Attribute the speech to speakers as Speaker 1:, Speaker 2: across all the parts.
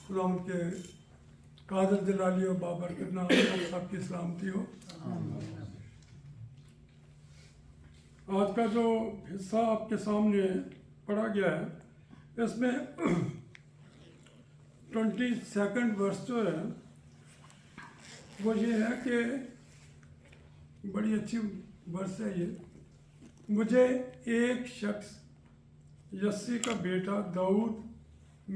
Speaker 1: खुदा उनके कादर जलाली और बाबर करना सबकी सलामती हो। आज का जो हिस्सा आपके सामने पढ़ा गया है इसमें 22nd वर्ष जो है वो ये है कि बड़ी अच्छी वर्ष है ये। मुझे एक शख्स यस्सी का बेटा दाऊद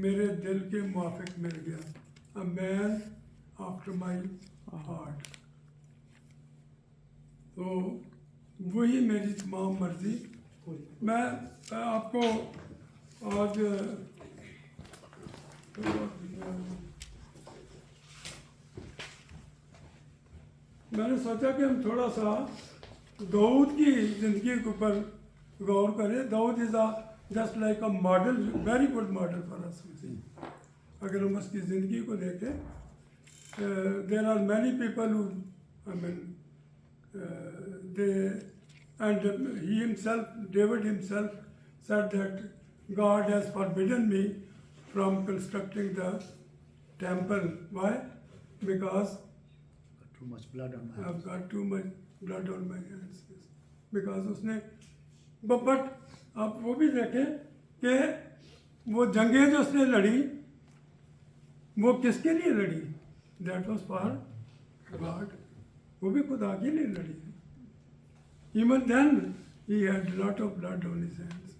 Speaker 1: मेरे दिल के मुआफिक मिल गया, a man after my heart. तो वही मेरी तमाम मर्जी। मैं आपको आज मैंने सोचा कि हम थोड़ा सा दाऊद की ज़िंदगी के ऊपर गौर करें। Dawood is just like a model, very good model for us. अगर हम उसकी ज़िंदगी को देखें, there are many people who I mean and he himself, David himself said that God has forbidden me from constructing the temple. Why? Because
Speaker 2: too much blood on my
Speaker 1: I've
Speaker 2: hands.
Speaker 1: got too much blood on my hands. Because उसने but आप वो भी देखें कि वो जंगें जो उसने लड़ी वो किसके लिए लड़ी? That was for God. वो भी खुदा के लिए लड़ी। Even then he had lot of blood on his hands.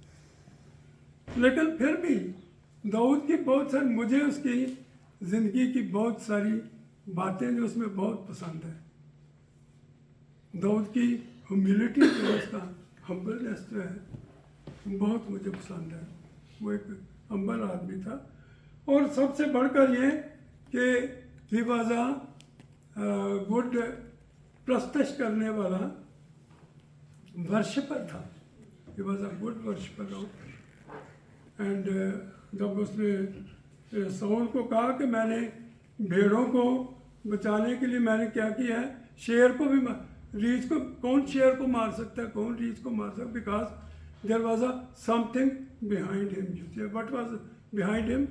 Speaker 1: लेकिन फिर भी दाऊद की बहुत सारी, मुझे उसकी ज़िंदगी की बहुत सारी बातें जो उसमें बहुत पसंद है। दाऊद की ह्यूमिलिटी जो उसका हम्बलनेस जो है बहुत मुझे पसंद है। वो एक हम्बल आदमी था। और सबसे बढ़कर ये कि ही वॉज अ गुड प्रस्तश करने वाला वर्शिपर था। ही was a good worshipper. And जब उसने साउल को कहा कि मैंने भेड़ों को बचाने के लिए मैंने क्या किया है, शेर को भी रीछ को, कौन शेर को मार सकता है, कौन रीछ को मार सकता है? Because there was a something behind him. What was behind him?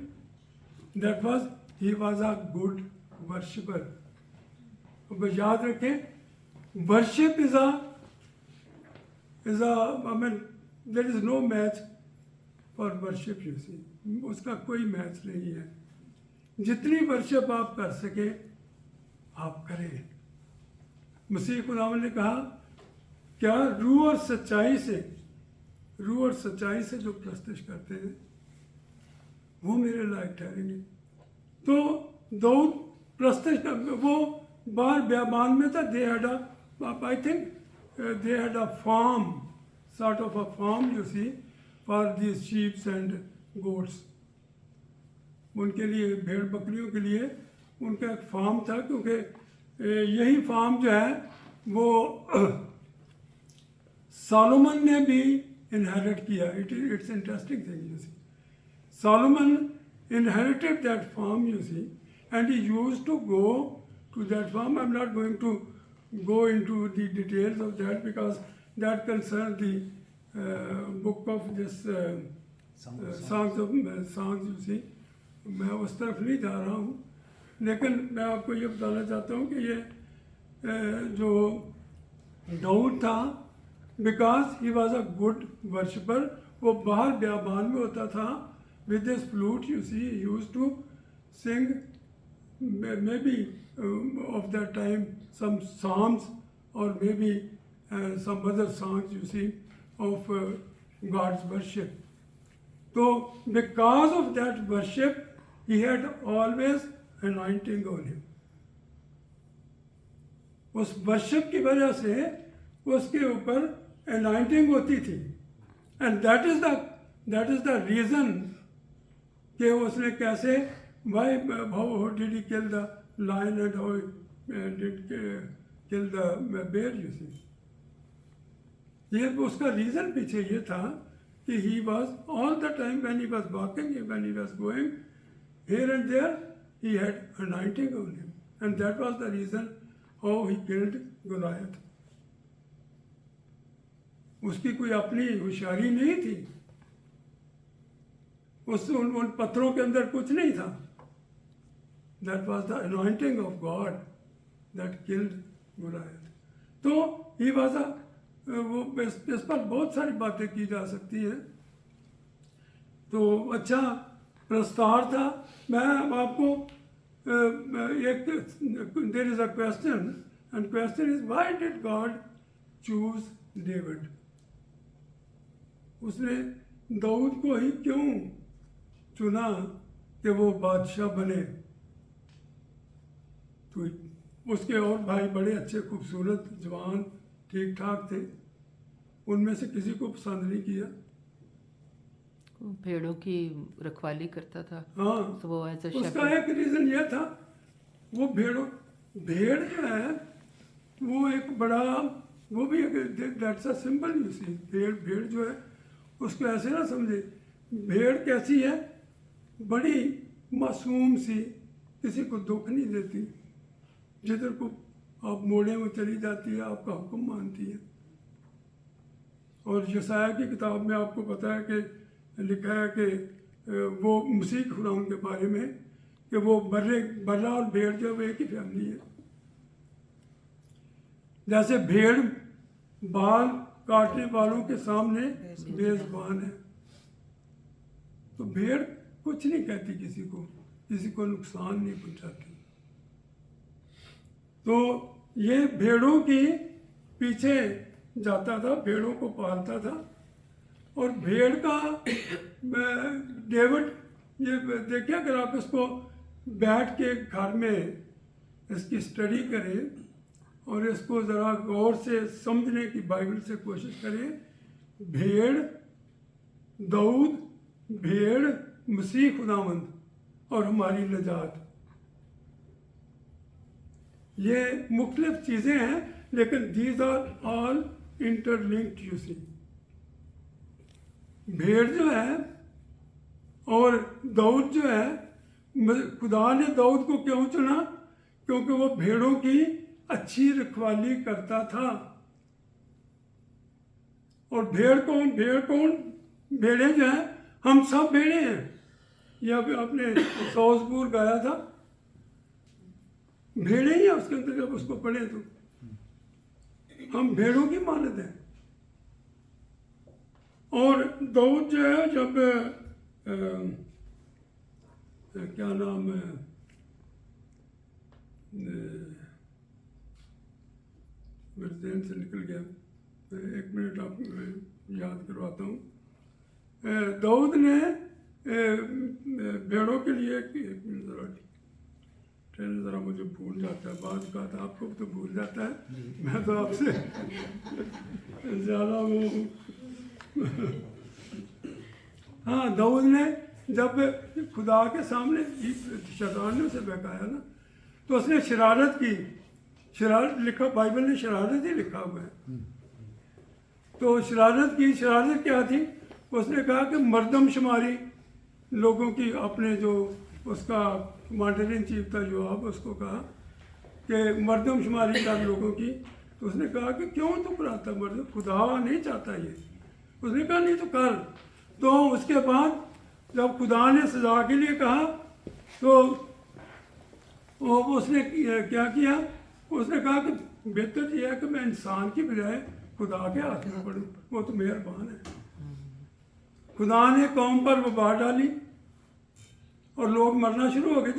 Speaker 1: That was he was a good worshipper. अब याद रखें, worship is a I mean there is no match for worship. You see, उसका कोई match नहीं है। जितनी worship आप कर सके आप करें। मसीह खुदावंद ने कहा क्या रूह और सच्चाई से जो प्रस्तुत करते हैं वो मेरे लायक ठहरेंगे। तो दाऊद प्रस्तुत वो बाहर बयाबान में था। They had I think they had a farm, sort of a farm you see, for these sheeps and goats. उनके लिए, भेड़ बकरियों के लिए उनका एक फार्म था, क्योंकि यही फार्म जो है वो सोलोमन ने भी इनहेरिट किया। It's interesting thing you see. Solomon inherited that farm, you see, and he used to go to that farm. I'm not going to go into the details of that because that concerns the book of this songs of songs, you see. मैं उस तरफ नहीं जा रहा हूँ, लेकिन मैं आपको ये बताना चाहता हूँ कि ये जो दाऊद था, because he was a good worshipper, वो बाहर बयाबान में होता था with this flute, you see, he used to sing maybe of that time some psalms or maybe some other songs, you see, of God's worship. So because of that worship, he had always anointing on him. उस worship की वजह से उसके ऊपर anointing होती थी। And that is the reason कि उसने कैसे, why, how did he kill the lion and how did kill the bear, you see. ये उसका रीज़न पीछे ये था कि he was all the time when he was walking, when he was going here and there, he had anointing on him, and that was the reason how he killed Goliath. उसकी कोई अपनी होशियारी नहीं थी। उन पत्थरों के अंदर कुछ नहीं था। That was the anointing of God that killed Goliath. तो he was a वो इस पर बहुत सारी बातें की जा सकती हैं. तो अच्छा प्रस्तार था. मैं आपको एक there is a question and question is why did God choose David. उसने दाऊद को ही क्यों चुना कि वो बादशाह बने. तो उसके और भाई बड़े अच्छे खूबसूरत जवान ठीक ठाक थे, उनमें से किसी को पसंद नहीं किया.
Speaker 3: भेड़ों की रखवाली करता था.
Speaker 1: हाँ,
Speaker 3: तो वो एज अ
Speaker 1: उसका एक रीज़न यह था, वो भेड़ जो है वो एक बड़ा, वो भी एक that's a symbol. You see, भेड़ जो है उसको ऐसे ना समझे. भेड़ कैसी है, बड़ी मासूम सी, किसी को दुख नहीं देती, जिधर को आप मोड़े में चली जाती है, आपका हुक्म मानती है. और यशाया की किताब में आपको पता है कि लिखा है कि वो मसीह खुदावंद के बारे में कि वो बर्रा और भेड़ जो वो एक ही फैमिली है. जैसे भेड़ बाल काटने वालों के सामने बेज़ुबान है, तो भेड़ कुछ नहीं कहती किसी को नुकसान नहीं पहुंचाती. तो ये भेड़ों की पीछे जाता था, भेड़ों को पालता था. और भेड़ का डेविड, ये देखिए अगर आप इसको बैठ के घर में इसकी स्टडी करें और इसको ज़रा गौर से समझने की बाइबल से कोशिश करें. भेड़, दाऊद, भेड़, मसीह खुदावंद और हमारी निजात, ये मुख्तलिफ चीज़ें हैं, लेकिन these are all interlinked. You see, भेड़ जो है और दाऊद जो है, खुदा ने दाऊद को क्यों चुना? क्योंकि वो भेड़ों की अच्छी रखवाली करता था. और भेड़ कौन? भेड़ें जो हैं, हम सब भेड़े हैं. ये अभी आपने सॉसबूर गाया था, भेड़े ही है उसके अंदर. जब उसको पढ़े तो हम भेड़ों की मानद हैं. और दाऊद जो है, जब क्या नाम है, मेरे ज़हन से निकल गया, एक मिनट आप याद करवाता हूँ. दाऊद ने भेड़ों के लिए ज़रा मुझे भूल जाता है, बात का था, आपको तो भूल जाता है, मैं तो आपसे ज़्यादा वो. हाँ, दाऊद ने जब खुदा के सामने शैतान ने उसे बहकाया ना, तो उसने शरारत की. शरारत लिखा, बाइबल ने शरारत ही लिखा हुआ है. तो शरारत की, शरारत क्या थी? उसने कहा कि मर्दमशुमारी लोगों की, अपने जो उसका कमांडर इन चीफ था जो, आप उसको कहा कि मर्दमशुमारी कर लोगों की. तो उसने कहा कि क्यों तू कराता मर्द, खुदा नहीं चाहता ये. उसने कहा नहीं तो कर. तो उसके बाद जब खुदा ने सजा के लिए कहा तो उसने क्या किया? उसने कहा कि बेहतर यह है कि मैं इंसान की बजाय खुदा के हाथ में पढ़ूं, वो तो मेहरबान है. खुदा ने कौम पर वबा डाली और लोग मरना शुरू हो गए.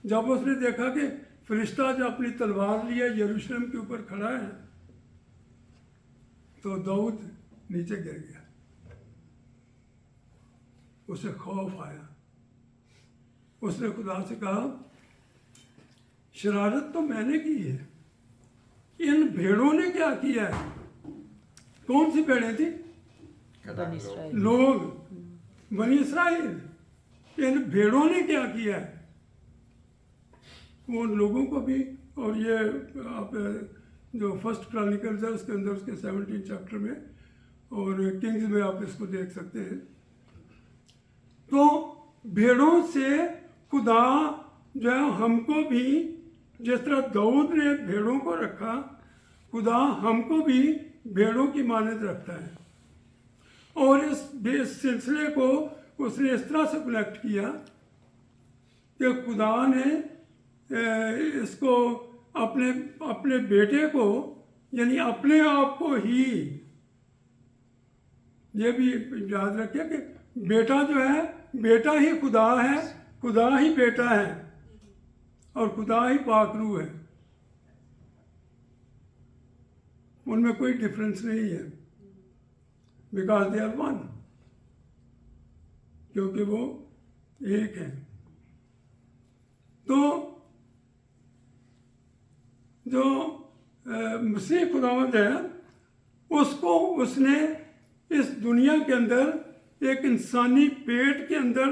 Speaker 1: जब उसने देखा कि फरिश्ता जो अपनी तलवार लिए यरूशलेम के ऊपर खड़ा है, तो दाऊद नीचे गिर गया. उसे खौफ आया. उसने खुदा से कहा, शरारत तो मैंने की है, इन भेड़ों ने क्या किया है? कौन सी भेड़ें थी? लोग, बनी इसराइल. इन भेड़ों ने क्या किया है? वो लोगों को भी. और ये आप जो फर्स्ट क्रॉनिकल्स है उसके अंदर, उसके 17 चैप्टर में और किंग्स में आप इसको देख सकते हैं. तो भेड़ों से खुदा जो है हमको भी, जिस तरह दाऊद ने भेड़ों को रखा, खुदा हमको भी भेड़ों की मानद रखता है. और इस सिलसिले को उसने इस तरह से कनेक्ट किया कि खुदा ने इसको अपने अपने बेटे को, यानी अपने आप को ही, ये भी याद रखिए कि बेटा जो है, बेटा ही खुदा है, खुदा ही बेटा है और खुदा ही पाकरू है, उनमें कोई डिफरेंस नहीं है, बिकॉज दे आर वन, क्योंकि वो एक है। तो जो मसीह खुदावंद है, उसको उसने इस दुनिया के अंदर एक इंसानी पेट के अंदर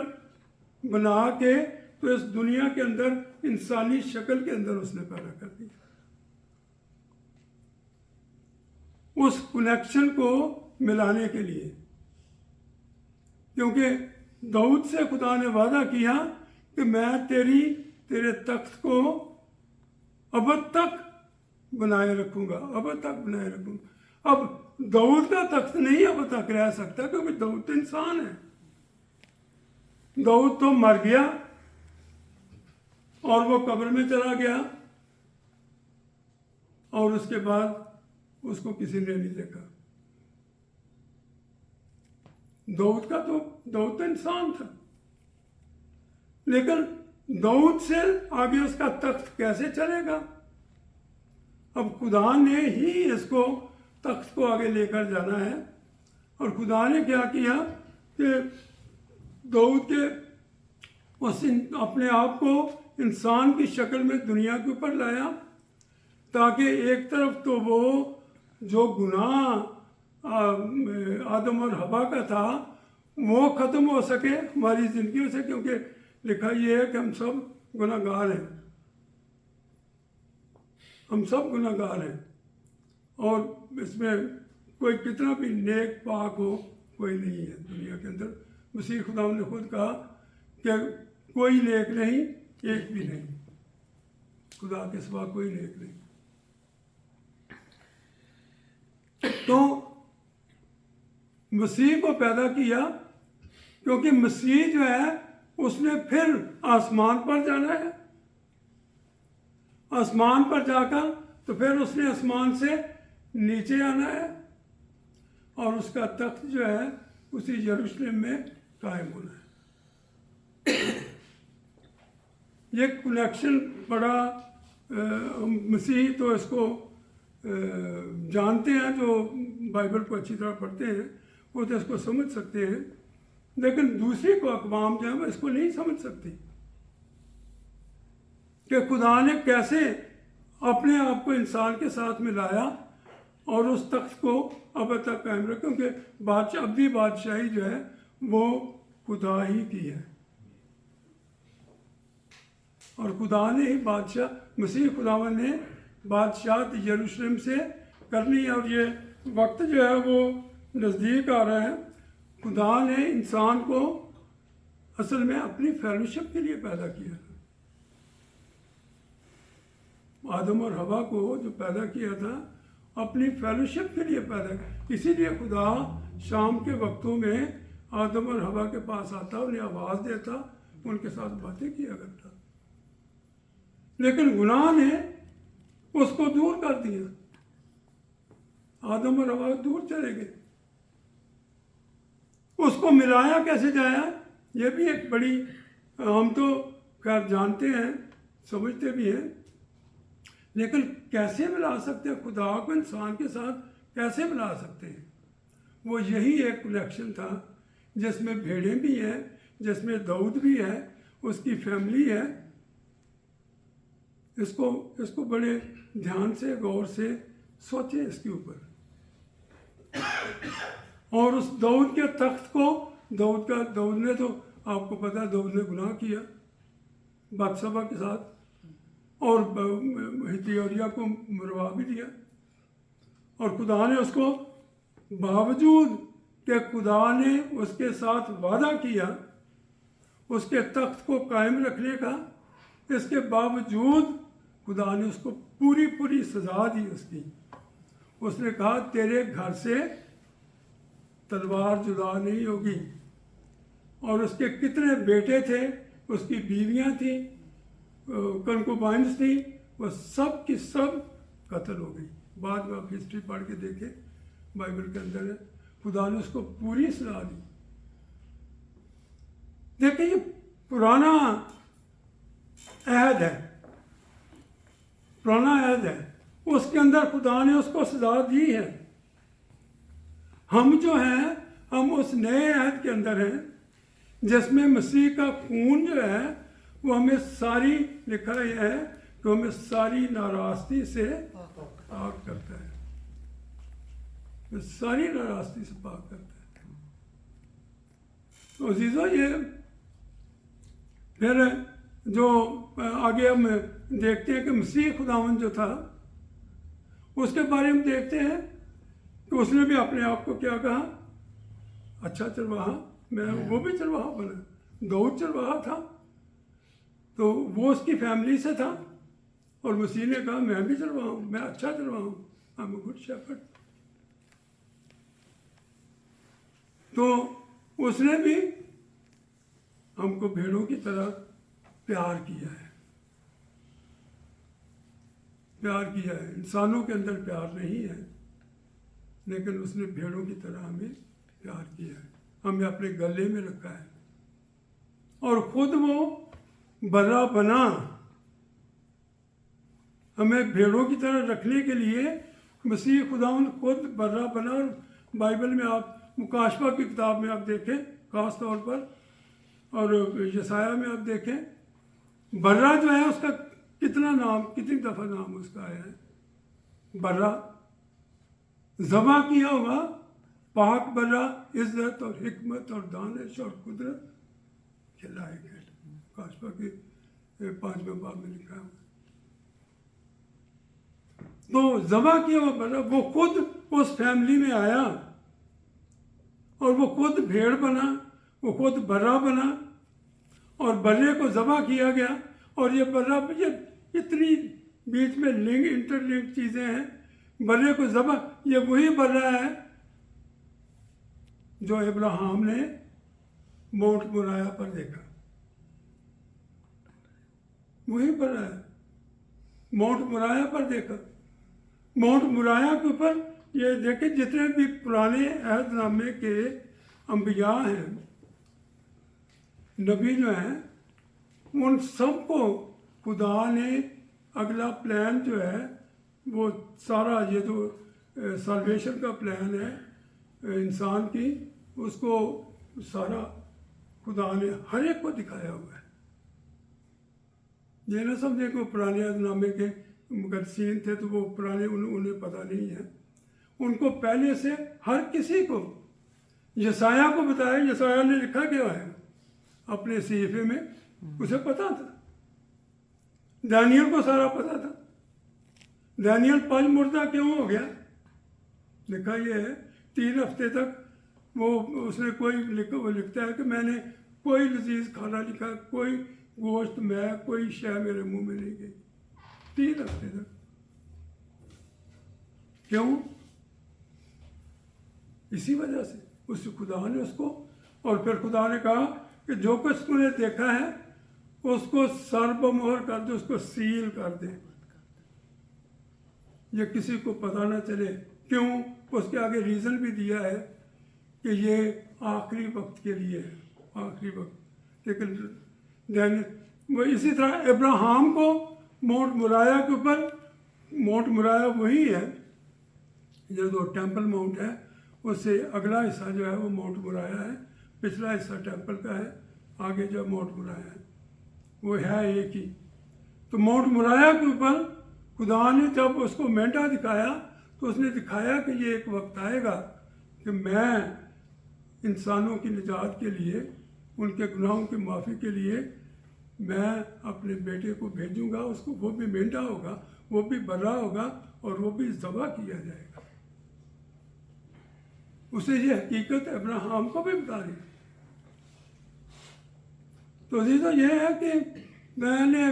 Speaker 1: बना के, तो इस दुनिया के अंदर इंसानी शक्ल के अंदर उसने पैदा कर दिया। उस कनेक्शन को मिलाने के लिए, क्योंकि दाऊद से खुदा ने वादा किया कि मैं तेरे तख्त को अब तक बनाए रखूंगा, अब तक बनाए रखूंगा। अब दाऊद का तख्त नहीं अब तक रह सकता, क्योंकि दाऊद तो इंसान है, दाऊद तो मर गया और वो कब्र में चला गया और उसके बाद उसको किसी ने नहीं देखा। दाऊद तो इंसान था, लेकिन दाऊद से आगे उसका तख्त कैसे चलेगा? अब खुदा ने ही इसको तख्त को आगे लेकर जाना है। और खुदा ने क्या किया कि दाऊद के अपने आप को इंसान की शक्ल में दुनिया के ऊपर लाया, ताकि एक तरफ तो वो जो गुनाह आदम और हवा का था वो ख़त्म हो सके हमारी ज़िंदगियों से, क्योंकि लिखा ये है कि हम सब गुनाहगार हैं, हम सब गुनाहगार हैं और इसमें कोई कितना भी नेक पाक हो कोई नहीं है दुनिया के अंदर। मसीह खुदा ने खुद कहा कि कोई नेक नहीं, एक भी नहीं, खुदा के सिवा कोई नेक नहीं। तो मसीह को पैदा किया क्योंकि मसीह जो है उसने फिर आसमान पर जाना है, आसमान पर जाकर तो फिर उसने आसमान से नीचे आना है और उसका तख्त जो है उसी यरूशलेम में कायम होना है। ये कनेक्शन बड़ा मसीह तो इसको जानते हैं, जो बाइबल को अच्छी तरह पढ़ते हैं वो तो इसको समझ सकते हैं, लेकिन दूसरी को अक़वाम जो है वो इसको नहीं समझ सकती कि खुदा ने कैसे अपने आप को इंसान के साथ मिलाया और उस तख्त को अब तक कायम रखा, क्योंकि अब्दी बादशाही जो है वो खुदा ही की है और खुदा ने ही बादशाह मसीह खुदावन ने बादशाह यरूशलेम से करनी है। और ये वक्त जो है वो नज़दीक आ रहा है। खुदा ने इंसान को असल में अपनी फेलोशिप के लिए पैदा किया था। आदम और हवा को जो पैदा किया था अपनी फेलोशिप के लिए पैदा किया, इसीलिए खुदा शाम के वक्तों में आदम और हवा के पास आता, उन्हें आवाज़ देता, उनके साथ बातें किया करता। लेकिन गुनाह ने उसको दूर कर दिया, आदम और हवा दूर चले गए। उसको मिलाया कैसे जाया, ये भी एक बड़ी, हम तो खैर जानते हैं, समझते भी हैं, लेकिन कैसे मिला सकते हैं खुदा को इंसान के साथ, कैसे मिला सकते हैं? वो यही एक कनेक्शन था जिसमें भेड़ें भी हैं, जिसमें दाऊद भी है, उसकी फैमिली है। इसको बड़े ध्यान से गौर से सोचें इसके ऊपर। और उस दाऊद के तख्त को दाऊद ने तो आपको पता है दाऊद ने गुनाह किया बादशाह के साथ और हित्तियोरिया को मरवा भी दिया। और खुदा ने उसको, बावजूद कि खुदा ने उसके साथ वादा किया उसके तख्त को कायम रखने का, इसके बावजूद खुदा ने उसको पूरी सजा दी उसकी। उसने कहा तेरे घर से तलवार जुदा नहीं होगी। और उसके कितने बेटे थे, उसकी बीवियां थी, कंकुबाइंस थी, वह सब की सब कत्ल हो गई। बाद में आप हिस्ट्री पढ़ के देखें, बाइबल के अंदर है, खुदा ने उसको पूरी सलाह दी। देखिए ये पुराना अहद है, पुराना अहद है, उसके अंदर खुदा ने उसको सजा दी है। हम जो हैं, हम उस नए अहद के अंदर हैं जिसमें मसीह का खून जो है वो हमें सारी, लिखा है कि हमें सारी नाराज़गी से पाक करता है, वो सारी नाराज़गी से पाक करता है। तो अजीज़ों, ये फिर जो आगे हम देखते हैं कि मसीह खुदावन जो था, उसके बारे में देखते हैं कि उसने भी अपने आप को क्या कहा, अच्छा चरवाहा, मैं वो भी चरवाहा बना, दाऊद चरवाहा था, तो वो उसकी फैमिली से था, और मसीह ने कहा मैं भी चरवाहा हूँ, मैं अच्छा चरवाहा हूँ, I am a good shepherd. तो उसने भी हमको भेड़ों की तरह प्यार किया है, प्यार किया है। इंसानों के अंदर प्यार नहीं है, लेकिन उसने भेड़ों की तरह हमें प्यार किया है, हमें अपने गले में रखा है, और खुद वो बर्रा बना हमें भेड़ों की तरह रखने के लिए। मसीह खुदावन खुद बर्रा बना, और बाइबल में आप मुकाशफा की किताब में आप देखें खास तौर पर, और यसाया में आप देखें, बर्रा जो है उसका कितना नाम, कितनी दफ़ा नाम उसका आया है, बर्रा। ज़बा किया हुआ पाक बर्रा, इज्जत और हिकमत और दानिश और कुदरत के लायक है, मुकाशफा के 5वें बाब में लिखा है। तो ज़बा किया हुआ बर्रा, वो खुद उस फैमिली में आया, और वो खुद भेड़ बना, वो खुद बर्रा बना, और बर्रे को ज़बा किया गया। और ये बर्रा, ये इतनी बीच में लिंक, इंटरलिंक चीज़ें हैं। बर्रे को ज़बा, ये वही बर्रा है जो इब्राहिम ने माउंट मोरिया पर देखा, वही बर्रा है, माउंट मोरिया पर देखा। माउंट मोरिया के ऊपर ये देखें, जितने भी पुराने अहदनामे के अंबिया हैं, नबी जो हैं, उन सबको खुदा ने अगला प्लान जो है, वो सारा ये जो साल्वेशन का प्लान है इंसान की, उसको सारा खुदा ने हर एक को दिखाया हुआ है। ये ना समझे कि पुराने अहदनामे के मुकद्दसीन थे तो वो पुराने, उन्हें पता नहीं है। उनको पहले से हर किसी को, यसाया को बताया, यसाया ने लिखा क्या है अपने सहीफे में, उसे पता था। दानियल को सारा पता था। दानियल 5 मुर्दा क्यों हो गया, लिखा ये है 3 हफ्ते तक वो उसने कोई वो लिखता है कि मैंने कोई लजीज खाना नहीं खाया, कोई गोश्त मैं, कोई शय मेरे मुंह में नहीं गई 3 हफ्ते तक। क्यों? इसी वजह से उस खुदा ने उसको, और फिर खुदा ने कहा कि जो कुछ तूने देखा है उसको सर्वमोहर कर दे, उसको सील कर दे, ये किसी को पता ना चले। क्यों? उसके आगे रीज़न भी दिया है कि ये आखिरी वक्त के लिए है, आखिरी वक्त। लेकिन वो इसी तरह इब्राहिम को माउंट मोरिया के ऊपर, माउंट मोरिया वही है जो टेम्पल माउंट है, उससे अगला हिस्सा जो है वो माउंट मोरिया है, पिछला हिस्सा टेम्पल का है, आगे जो माउंट मोरिया है वो है एक ही। तो माउंट मोरिया के ऊपर खुदा ने जब उसको मेंढा दिखाया तो उसने दिखाया कि ये एक वक्त आएगा कि मैं इंसानों की निजात के लिए, उनके गुनाहों की माफ़ी के लिए मैं अपने बेटे को भेजूंगा, उसको वो भी मेंढा होगा, वो भी बर्रा होगा, और वो भी ज़बह किया जाएगा। उसे ये हकीकत अब्राहम को भी बता रही। तो अजीज़ों, ये है कि मैंने,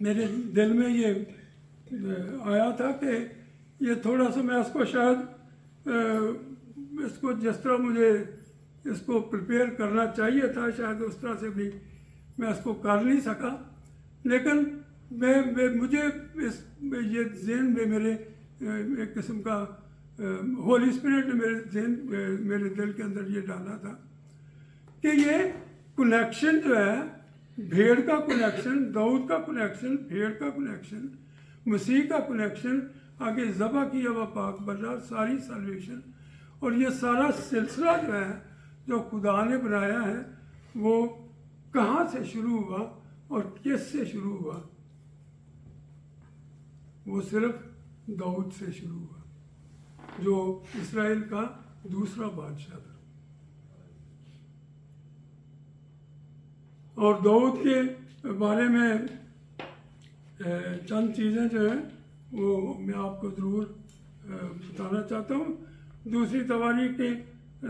Speaker 1: मेरे दिल में ये आया था कि ये थोड़ा सा मैं इसको शायद इसको जिस तरह मुझे इसको प्रिपेयर करना चाहिए था, शायद उस तरह से भी मैं इसको कर नहीं सका, लेकिन मुझे ये ज़हन में मेरे एक किस्म का होली स्पिरिट ने मेरे दिल के अंदर ये डाला था कि ये कनेक्शन जो है, भेड़ का कनेक्शन, दाऊद का कनेक्शन, भेड़ का कनेक्शन, मसीह का कनेक्शन, आगे ज़बह किया हुआ पाक बल्ला, सारी सल्वेशन, और ये सारा सिलसिला जो है जो खुदा ने बनाया है वो कहाँ से शुरू हुआ और किस से शुरू हुआ? वो सिर्फ दाऊद से शुरू हुआ जो इस्राएल का दूसरा बादशाह था। और दाऊद के बारे में चंद चीज़ें जो हैं वो मैं आपको ज़रूर बताना चाहता हूँ। दूसरी तवारीख के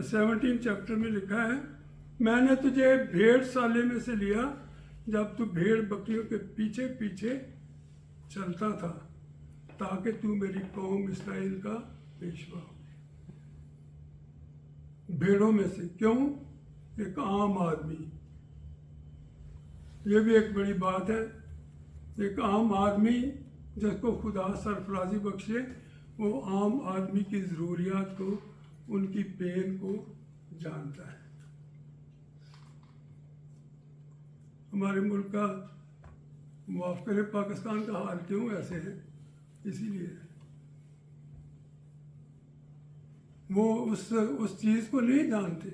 Speaker 1: 17 चैप्टर में लिखा है, मैंने तुझे भेड़ साले में से लिया जब तू भेड़ बकरियों के पीछे पीछे चलता था, ताकि तू मेरी कौम इस्राएल का पेशवा हो। भेड़ों में से क्यों? एक आम आदमी, ये भी एक बड़ी बात है। एक आम आदमी जिसको खुदा सरफराजी बख्शे, वो आम आदमी की ज़रूरियात को, उनकी पेन को जानता है। हमारे मुल्क का, माफ़ करें, पाकिस्तान का हाल क्यों ऐसे है? इसीलिए वो उस चीज़ को नहीं जानते।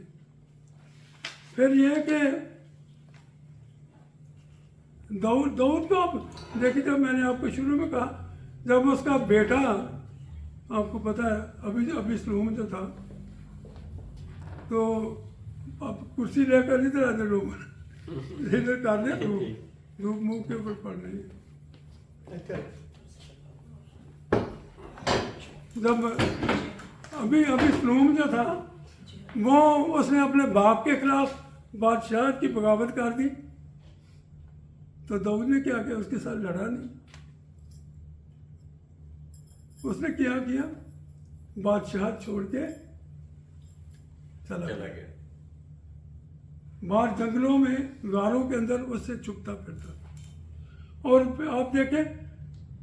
Speaker 1: फिर यह कि दाऊद को आप देखिए, जब मैंने आपको शुरू में कहा, जब उसका बेटा, आपको पता है अभी सलूम जो था, तो अब कुर्सी लेकर इधर आते लोग इधर कर दे, धूप मुंह के ऊपर पड़ रही है। जब अभी सलूम जो था, वो उसने अपने बाप के खिलाफ बादशाह की बगावत कर दी, तो दाऊद ने क्या किया? उसके साथ लड़ा नहीं। उसने क्या किया? बादशाह छोड़ के चला गया। बाहर जंगलों में, गारों के अंदर उससे छुपता फिरता था। और आप देखें,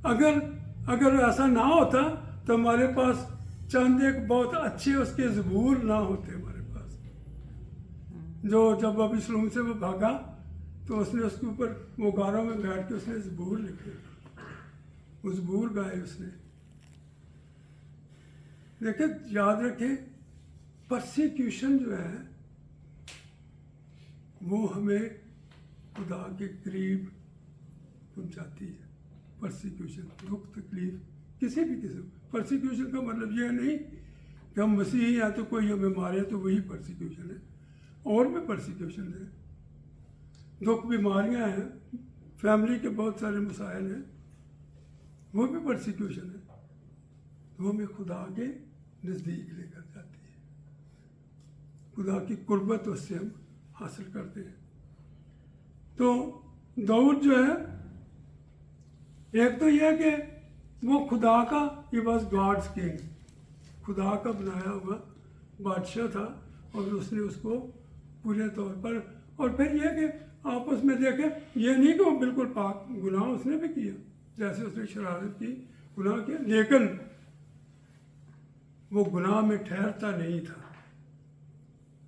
Speaker 1: अगर ऐसा ना होता तो हमारे पास चंद एक बहुत अच्छे उसके ज़बूर ना होते हमारे पास। जो जब अभी सलूम से वो भागा, तो उसने उसके ऊपर वो गारों में बैठ के उसने ज़बूर लिखे, वो ज़बूर गाए उसने। देखिए, याद रखें, परसिक्यूशन जो है वो हमें खुदा के करीब पहुंचाती है। परसिक्यूशन, दुख तकलीफ, किसी भी किस्म। परसिक्यूशन का मतलब यह नहीं कि हम मसीही हैं तो कोई हमें मारे तो वही परसिक्यूशन है। और भी परसिक्यूशन है, दुख, बीमारियां हैं, फैमिली के बहुत सारे मसाइल हैं, वो भी परसिक्यूशन है। तो हमें खुदा के नज़दीक लेकर जाती है, खुदा की कुर्बत उससे हम हासिल करते हैं। तो दाऊद जो है, एक तो यह कि वो खुदा का, ही वॉज गॉड्स किंग, खुदा का बनाया हुआ बादशाह था, और उसने उसको पूरे तौर पर। और फिर यह कि आप उसमें देखें, यह नहीं कि वो बिल्कुल पाक, गुनाह उसने भी किया, जैसे उसने शरारत की, गुनाह किया, लेकिन वो गुनाह में ठहरता नहीं था।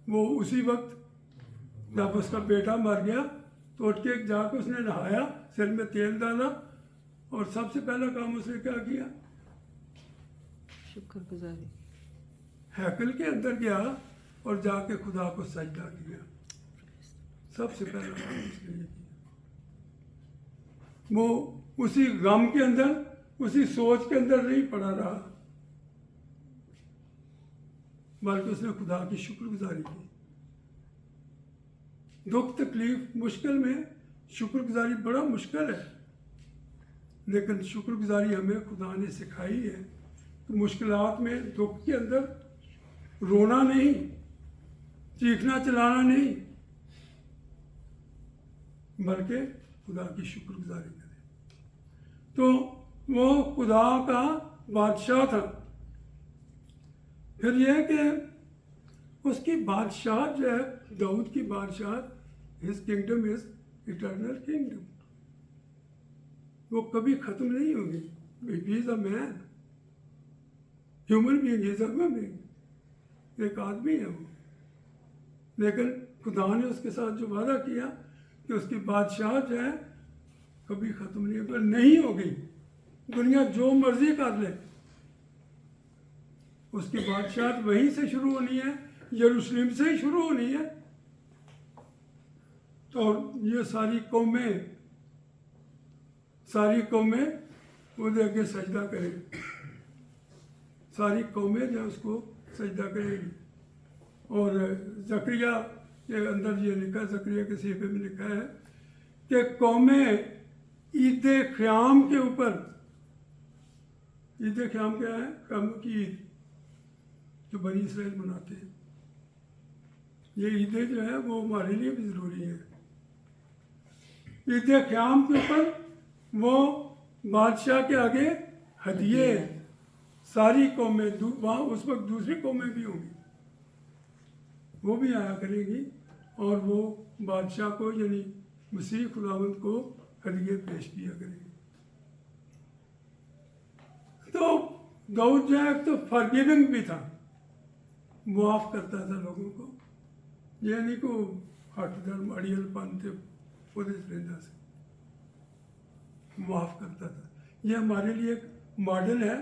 Speaker 1: वो उसी वक्त जब उसका बेटा मर गया तो उठ के जाकर उसने नहाया, सिर में तेल डाला, और सबसे पहला काम उसने क्या किया?
Speaker 3: शुक्रगुजारी।
Speaker 1: हैकल के अंदर गया और जाके खुदा को सजदा किया। सबसे पहला काम उसने ये किया। वो उसी गम के अंदर, उसी सोच के अंदर नहीं पड़ा रहा, बल्कि उसने खुदा की शुक्रगुजारी की। दुख तकलीफ मुश्किल में शुक्रगुजारी बड़ा मुश्किल है, लेकिन शुक्रगुजारी हमें खुदा ने सिखाई है कि मुश्किलात में, दुख के अंदर रोना नहीं, चीखना चिल्लाना नहीं, बल्कि खुदा की शुक्रगुजारी करें। तो वो खुदा का बादशाह था। फिर यह कि उसकी बादशाह जो है, दाऊद की बादशाह, his kingdom is eternal kingdom, वो कभी खत्म नहीं होगी। He is a man, human being, is a human being, एक आदमी है वो। लेकिन खुदा ने उसके साथ जो वादा किया कि उसकी बादशाह जो है कभी ख़त्म नहीं होगी, नहीं होगी। दुनिया जो मर्जी कर ले, उसकी बादशाह वहीं से शुरू होनी है, यरूशलेम से ही शुरू होनी है। और ये सारी कौमें उसके आगे सजदा करेगी, सारी कौमें जो उसको सजदा करेगी। और जकरिया के अंदर ये लिखा, जकरिया के सीफे में लिखा है कि कौमें ईद ख़याम के ऊपर, ईद ख़याम क्या है? क़यामत की ईद जो बनी इसराइल मनाते हैं, ये ईदें जो है वो हमारे लिए भी ज़रूरी है। ईद क़याम के ऊपर वो बादशाह के आगे हदिये, सारी कौमें वहाँ उस वक्त दूसरी कौमें भी होंगी, वो भी आया करेगी और वो बादशाह को यानी मसीह खुदावंद को हदिये पेश किया करेगी। तो दाऊद जो है तो फॉरगिविंग भी था, मुआफ़ करता था लोगों को, यानी को हट धर्म अड़ियलपन थे पूरे श्रेष्ठता से मुआफ़ करता था। ये हमारे लिए एक मॉडल है।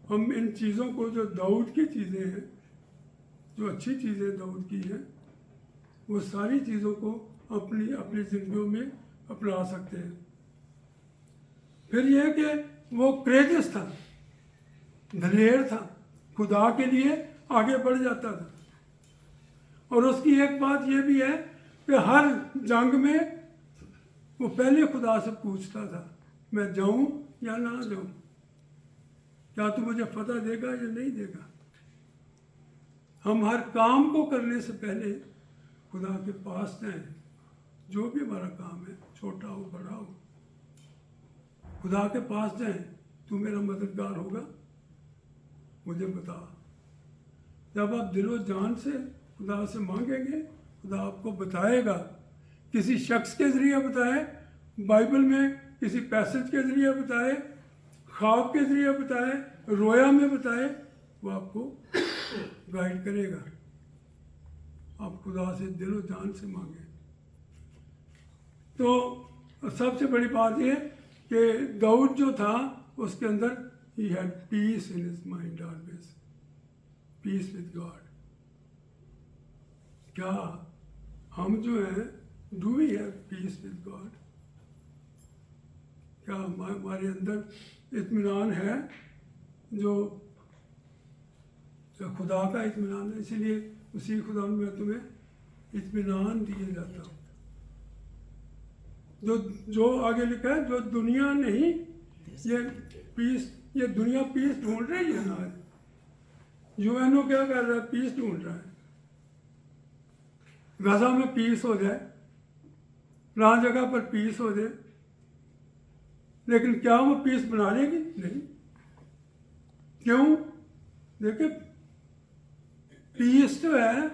Speaker 1: हम इन चीज़ों को, जो दाऊद की चीज़ें हैं, जो अच्छी चीज़ें दाऊद की हैं, वो सारी चीज़ों को अपनी अपनी ज़िंदगियों में अपना सकते हैं। फिर यह कि वो करेजियस था, दलेर था, खुदा के लिए आगे बढ़ जाता था। और उसकी एक बात यह भी है कि हर जंग में वो पहले खुदा से पूछता था, मैं जाऊं या ना जाऊं, क्या तू मुझे फतह देगा या नहीं देगा। हम हर काम को करने से पहले खुदा के पास जाएं, जो भी हमारा काम है, छोटा हो बड़ा हो, खुदा के पास जाएं, तू मेरा मददगार होगा, मुझे बता। जब आप दिलो जान से खुदा से मांगेंगे, खुदा आपको बताएगा, किसी शख्स के ज़रिए बताए, बाइबल में किसी पैसेज के ज़रिए बताए, ख्वाब के ज़रिए बताए, रोया में बताए, वो आपको गाइड करेगा। आप खुदा से दिलो जान से मांगे। तो सबसे बड़ी बात ये कि दाऊद जो था उसके अंदर ही had peace in his mind always, peace with God. क्या हम जो हैं, do we have peace with God? क्या हमारे अंदर इत्मीनान है जो खुदा का इत्मीनान है? इसीलिए उसी खुदा में तुम्हें इत्मीनान दिए जाता हूँ। जो आगे लिखा है, जो दुनिया नहीं, ये पीस, ये दुनिया पीस ढूंढ रही है ना। यूएनओ क्या कर रहा है? पीस ढूंढ रहा है। गाजा में पीस हो जाए, फलां जगह पर पीस हो जाए, लेकिन क्या वो पीस बना लेगी? नहीं। क्यों? देखिए, पीस जो है,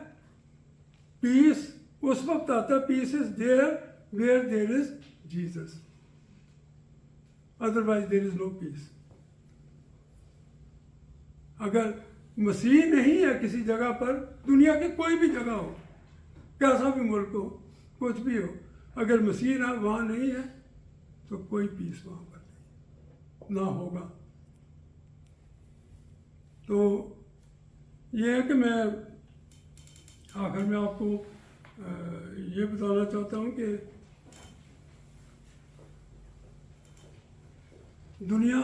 Speaker 1: पीस उस वक्त आता है, peace is there where there is Jesus, otherwise there is no peace. अगर मसीह नहीं है किसी जगह पर, दुनिया की कोई भी जगह हो, कैसा भी मुल्क हो, कुछ भी हो, अगर मसीह ना वहाँ नहीं है तो कोई पीस वहाँ पर ना होगा। तो ये है कि मैं आखिर में आपको ये बताना चाहता हूँ कि दुनिया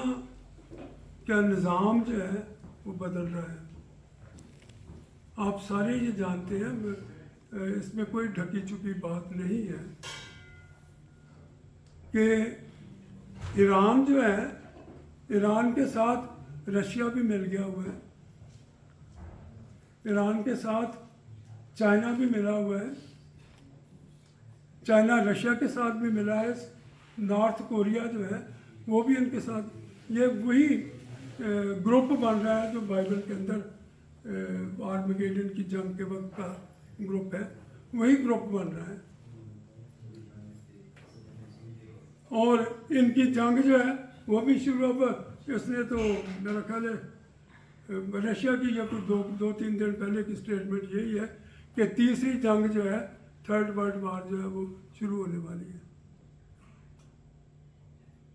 Speaker 1: का निज़ाम जो है वो बदल रहा है। आप सारे ये जानते हैं, इसमें कोई ढकी छुपी बात नहीं है कि ईरान जो है, ईरान के साथ रशिया भी मिल गया हुआ है, ईरान के साथ चाइना भी मिला हुआ है, चाइना रशिया के साथ भी मिला है, नॉर्थ कोरिया जो है वो भी इनके साथ, ये वही ग्रुप बन रहा है जो बाइबल के अंदर आर्मगेडन की जंग के वक्त का ग्रुप है, वही ग्रुप बन रहा है। और इनकी जंग जो है वो भी शुरू अब इसने तो मेरा ख्याल है रशिया की या कुछ दो तीन दिन पहले की स्टेटमेंट यही है कि तीसरी जंग जो है थर्ड वर्ल्ड वार जो है वो शुरू होने वाली है।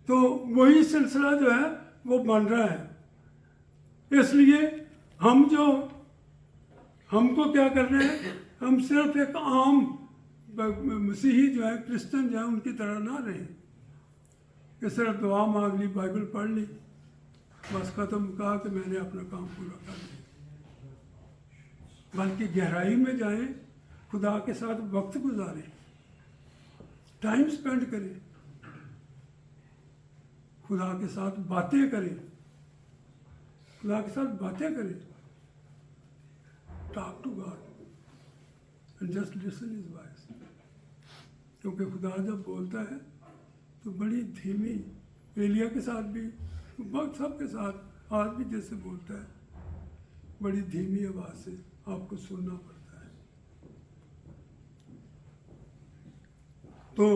Speaker 1: तो वही सिलसिला जो है वो बन रहा है। इसलिए हमको क्या करना है, हम सिर्फ एक आम मसीही जो है क्रिश्चियन जो है उनकी तरह ना रहें कि सिर्फ दुआ मांग ली, बाइबल पढ़ ली, बस ख़त्म, कहा कि मैंने अपना काम पूरा कर लिया। बल्कि गहराई में जाएं, खुदा के साथ वक्त गुजारें, टाइम स्पेंड करें, खुदा के साथ बातें करें, खुदा के साथ बातें करें। Talk to God and just listen his voice. क्योंकि खुदा जब बोलता है तो बड़ी धीमी, एलिया के साथ भी, सबके साथ आज भी जैसे बोलता है, बड़ी धीमी आवाज़ से आपको सुनना पड़ता है। तो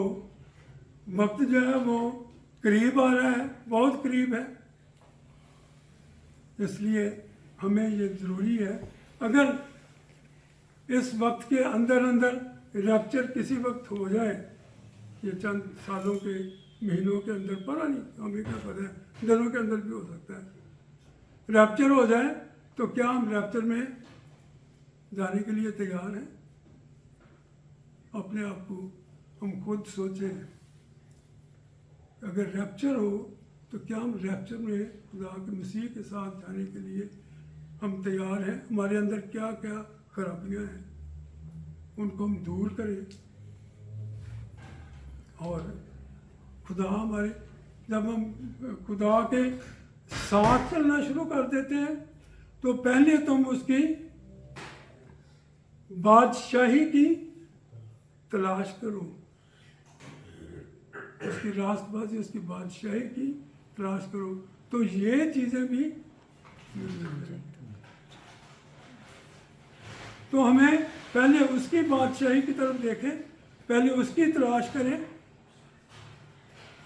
Speaker 1: वक्त जो है वो करीब आ रहा है, बहुत करीब है। इसलिए हमें ये ज़रूरी है, अगर इस वक्त के अंदर रैप्चर किसी वक्त हो जाए, ये चंद सालों के महीनों के अंदर, पता नहीं, हमें क्या पता है, दिनों के अंदर भी हो सकता है, रैप्चर हो जाए, तो क्या हम रैप्चर में जाने के लिए तैयार हैं? अपने आप को हम खुद सोचें, अगर रैप्चर हो तो क्या हम रैप्चर में खुदा के मसीह के साथ जाने के लिए हम तैयार हैं? हमारे अंदर क्या क्या खराबियां हैं, उनको हम दूर करें। और खुदा हमारे, जब हम खुदा के साथ चलना शुरू कर देते हैं तो पहले तुम उसकी बादशाही की तलाश करो, उसकी रास्तबाजी, उसकी बादशाही की तलाश करो, तो ये चीज़ें भी मिल जाएंगी। तो हमें पहले उसकी बादशाही की तरफ देखें, पहले उसकी तलाश करें,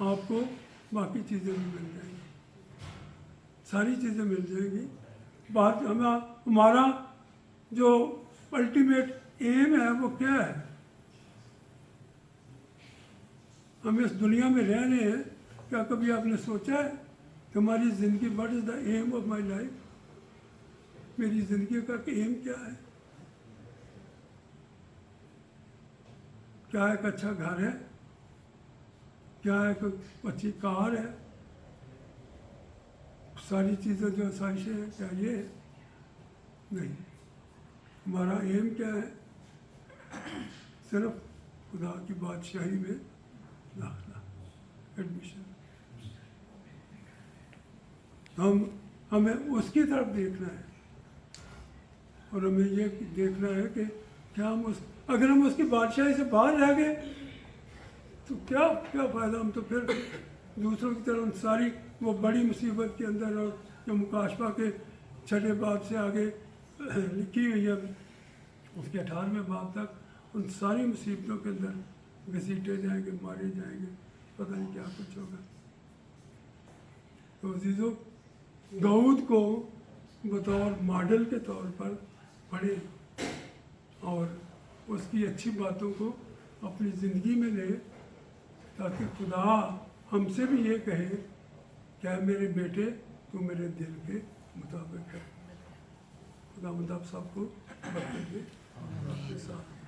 Speaker 1: आपको बाकी चीज़ें भी मिल जाएंगी, सारी चीज़ें मिल जाएंगी। बात हमारा जो अल्टीमेट एम है वो क्या है? हम इस दुनिया में रह रहे हैं, क्या कभी आपने सोचा है कि हमारी ज़िंदगी, what is the aim of my life? मेरी ज़िंदगी का एम क्या है? क्या एक अच्छा घर है? क्या एक अच्छी कार है? सारी चीज़ें जो आसाइशें हैं, क्या ये है? नहीं। हमारा एम क्या है? सिर्फ खुदा की बादशाही में दाखिला, एडमिशन। हमें उसकी तरफ देखना है, और हमें ये देखना है कि क्या हम अगर हम उसकी बादशाही से बाहर रह गए तो क्या फ़ायदा? हम तो फिर दूसरों की तरह सारी वो बड़ी मुसीबत के अंदर, और जो मुकाशफा के 6 बाब से आगे लिखी हुई है, उसके 18वें बाब तक, उन सारी मुसीबतों के अंदर घसीटे जाएंगे, मारे जाएंगे, पता नहीं क्या कुछ होगा। तो अजीज़ों, दाऊद को बतौर मॉडल के तौर पर पढ़ें और उसकी अच्छी बातों को अपनी ज़िंदगी में लें, ताकि खुदा हमसे भी ये कहे, क्या मेरे बेटे तू मेरे दिल के मुताबिक है। खुदा मतलब सबको बरकत दे। आपके साथ